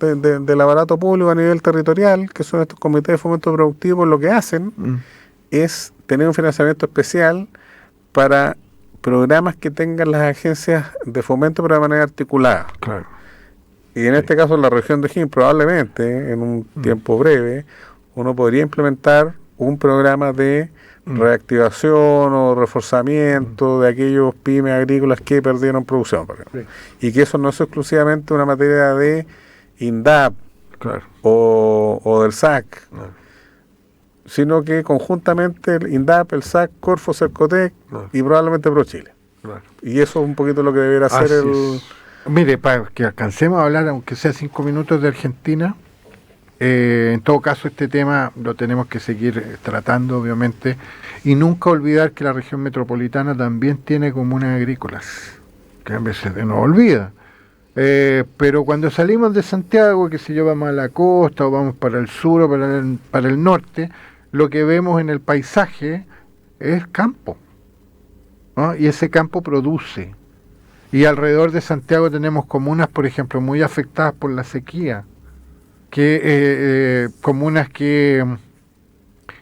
Del aparato público a nivel territorial, que son estos comités de fomento productivo. Lo que hacen es tener un financiamiento especial para programas que tengan las agencias de fomento, pero de manera articulada. Claro. Y en este caso, en la región de O'Higgins, probablemente en un tiempo breve, uno podría implementar un programa de reactivación o reforzamiento de aquellos pymes agrícolas que perdieron producción, por ejemplo. Y que eso no es exclusivamente una materia de INDAP o del SAC, sino que conjuntamente el INDAP, el SAC, Corfo, Cercotec y probablemente ProChile. Y eso es un poquito lo que debería hacer Mire, para que alcancemos a hablar, aunque sea 5 minutos, de Argentina, en todo caso este tema lo tenemos que seguir tratando, obviamente, y nunca olvidar que la región metropolitana también tiene comunas agrícolas, que a veces se nos olvida. Pero cuando salimos de Santiago, que si yo vamos a la costa o vamos para el sur o para el norte, lo que vemos en el paisaje es campo, ¿no? Y ese campo produce. Y alrededor de Santiago tenemos comunas, por ejemplo, muy afectadas por la sequía, comunas que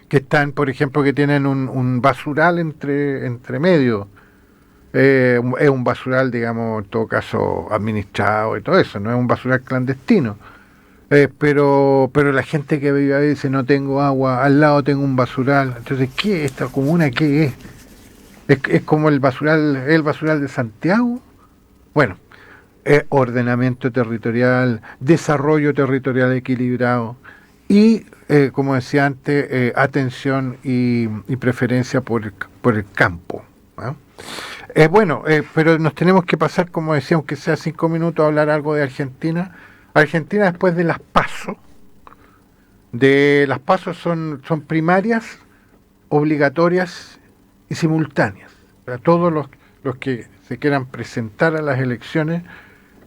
están, por ejemplo, que tienen un basural entre medio. Es un basural, digamos, en todo caso administrado y todo eso, no es un basural clandestino. Pero la gente que vive ahí dice: no tengo agua, al lado tengo un basural. Entonces, ¿qué es esta comuna? ¿Qué es? ¿Es como el basural de Santiago? Bueno, ordenamiento territorial, desarrollo territorial equilibrado y, como decía antes, atención y preferencia por el campo, ¿no? Pero nos tenemos que pasar, como decía, aunque sea 5 minutos, a hablar algo de Argentina. Argentina, después de las PASO, son primarias, obligatorias y simultáneas. Para todos los que se quieran presentar a las elecciones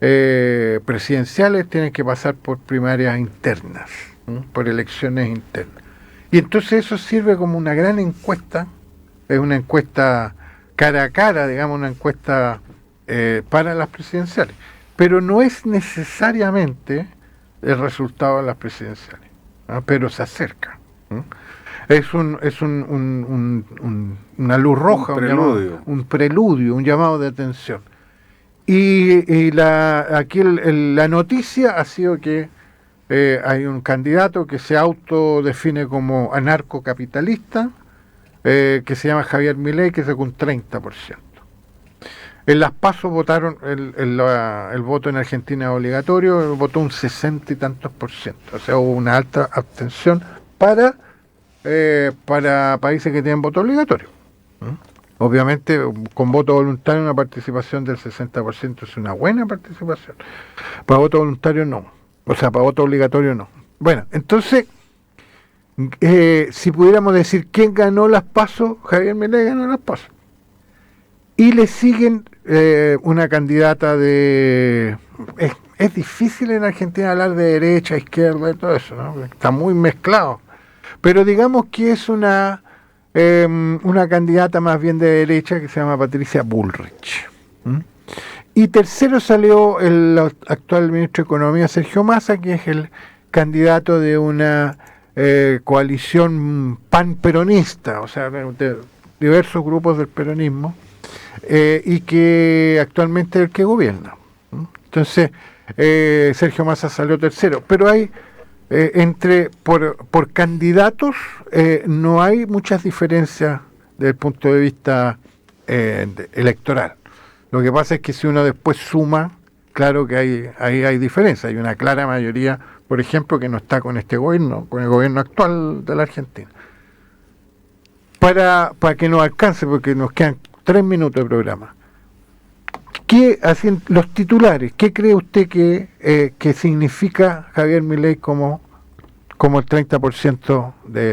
presidenciales tienen que pasar por primarias internas, ¿no? Por elecciones internas. Y entonces eso sirve como una gran encuesta, es una encuesta cara a cara, digamos, una encuesta para las presidenciales, pero no es necesariamente el resultado de las presidenciales, ¿no? Pero se acerca, ¿no? Es una luz roja, un preludio, un llamado de atención. Y aquí la noticia ha sido que hay un candidato que se autodefine como anarcocapitalista, que se llama Javier Milei, que sacó un 30%. En las PASO votaron, el voto en Argentina es obligatorio, votó un 60 y tantos %. O sea, hubo una alta abstención para países que tienen voto obligatorio. Obviamente, con voto voluntario, una participación del 60% es una buena participación. Para voto voluntario, no. O sea, para voto obligatorio, no. Bueno, entonces, si pudiéramos decir quién ganó las PASO, Javier Milei ganó las PASO. Y le siguen una candidata de... Es difícil en Argentina hablar de derecha, izquierda y todo eso, ¿no? Está muy mezclado. Pero digamos que es una candidata más bien de derecha que se llama Patricia Bullrich. Y tercero salió el actual ministro de Economía, Sergio Massa, que es el candidato de una coalición panperonista, o sea, de diversos grupos del peronismo, y que actualmente es el que gobierna. Entonces, Sergio Massa salió tercero, pero hay por candidatos no hay muchas diferencias desde el punto de vista electoral. Lo que pasa es que si uno después suma, claro que hay diferencias. Hay una clara mayoría, por ejemplo, que no está con este gobierno, con el gobierno actual de la Argentina. Para que nos alcance, porque nos quedan 3 minutos de programa. ¿Qué hacen los titulares? ¿Qué cree usted que significa Javier Milei como el 30%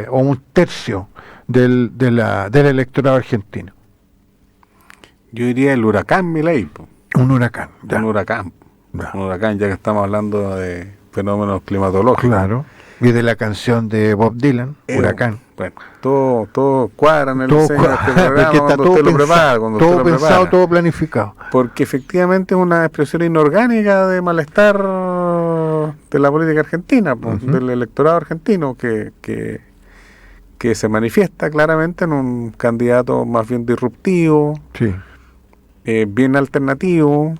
o un tercio del electorado argentino? Yo diría el huracán Milei. Un huracán. Ya. Un huracán. Ya. Un huracán, ya que estamos hablando de fenómenos climatológicos. Claro. Y de la canción de Bob Dylan, Huracán. Bueno, todo cuadra en el todo diseño de este programa porque está cuando todo usted lo prepara. Todo pensado, todo planificado. Porque efectivamente es una expresión inorgánica de malestar de la política argentina, del electorado argentino, que se manifiesta claramente en un candidato más bien disruptivo, sí, bien alternativo,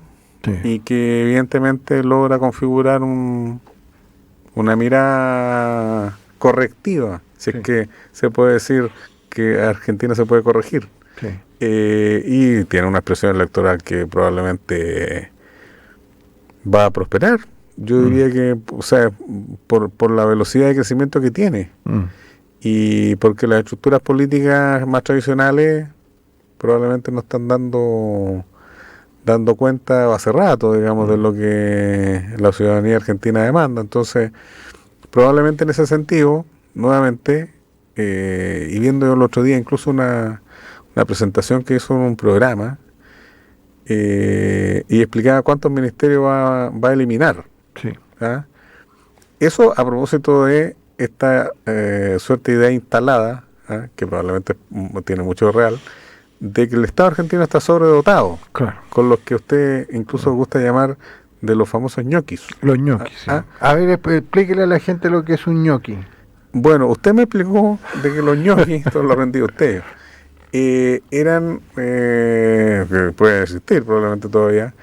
sí, y que evidentemente logra configurar una mirada correctiva, si sí, es que se puede decir que Argentina se puede corregir. sí. Y tiene una expresión electoral que probablemente va a prosperar. Yo diría que, o sea, por la velocidad de crecimiento que tiene, y porque las estructuras políticas más tradicionales probablemente no están dando cuenta hace rato, digamos, de lo que la ciudadanía argentina demanda. Entonces, probablemente en ese sentido, nuevamente, y viendo yo el otro día incluso una presentación que hizo en un programa, y explicaba cuántos ministerios va a eliminar. Sí. ¿Ah? Eso a propósito de esta suerte de idea instalada, que probablemente tiene mucho de real, de que el Estado argentino está sobredotado, Claro. con los que usted incluso gusta llamar de los famosos ñoquis. Los ñoquis. Sí. A ver, explíquele a la gente lo que es un ñoqui. Bueno, usted me explicó de que los ñoquis, esto lo aprendí usted, eran, que puede existir probablemente todavía,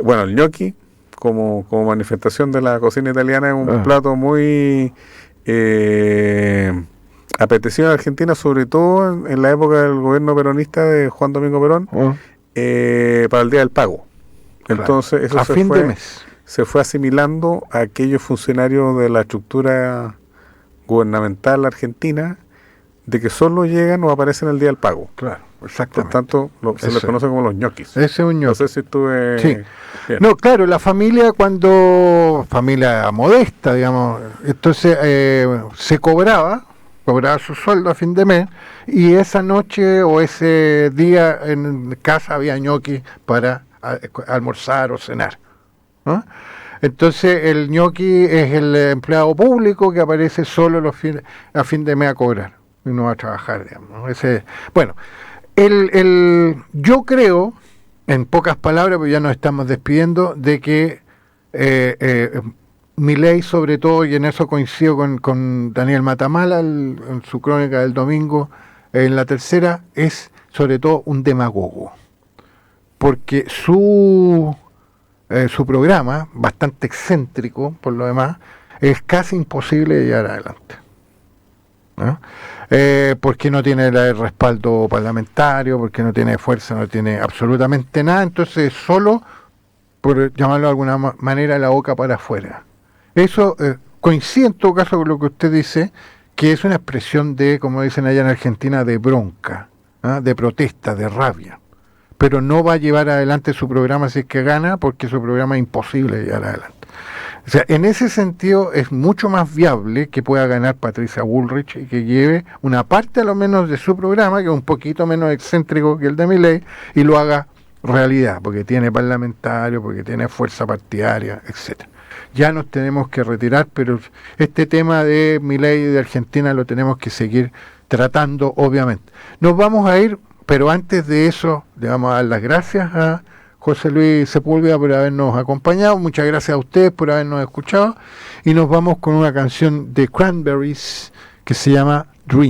bueno, el ñoqui como manifestación de la cocina italiana es un plato muy apetecido en Argentina, sobre todo en la época del gobierno peronista de Juan Domingo Perón, para el Día del Pago. Entonces, eso a fin de mes se fue asimilando a aquellos funcionarios de la estructura gubernamental argentina, de que solo llegan o aparecen el Día del Pago. Claro, exactamente. Por tanto, se les conoce como los ñoquis. Ese es un ñoqui. No sé si estuve... Sí. Bien. No, claro, la familia familia modesta, digamos, entonces se cobraba su sueldo a fin de mes, y esa noche o ese día en casa había ñoqui para almorzar o cenar, ¿no? Entonces el ñoqui es el empleado público que aparece solo a fin de mes a cobrar y no a trabajar, digamos, ¿no? Bueno, yo creo, en pocas palabras, porque ya nos estamos despidiendo, de que Milei, sobre todo, y en eso coincido con Daniel Matamala en su crónica del domingo, en la tercera, es sobre todo un demagogo, porque su programa, bastante excéntrico por lo demás, es casi imposible de llevar adelante. ¿no? Porque no tiene el respaldo parlamentario, porque no tiene fuerza, no tiene absolutamente nada, entonces solo, por llamarlo de alguna manera, la boca para afuera. Eso coincide en todo caso con lo que usted dice, que es una expresión de, como dicen allá en Argentina, de bronca, de protesta, de rabia. Pero no va a llevar adelante su programa si es que gana, porque su programa es imposible llevar adelante. O sea, en ese sentido es mucho más viable que pueda ganar Patricia Bullrich y que lleve una parte a lo menos de su programa, que es un poquito menos excéntrico que el de Milei, y lo haga realidad, porque tiene parlamentario, porque tiene fuerza partidaria, etcétera. Ya nos tenemos que retirar, pero este tema de Milei y de Argentina lo tenemos que seguir tratando, obviamente. Nos vamos a ir, pero antes de eso le vamos a dar las gracias a José Luis Sepúlveda por habernos acompañado, muchas gracias a ustedes por habernos escuchado, y nos vamos con una canción de Cranberries que se llama Dream.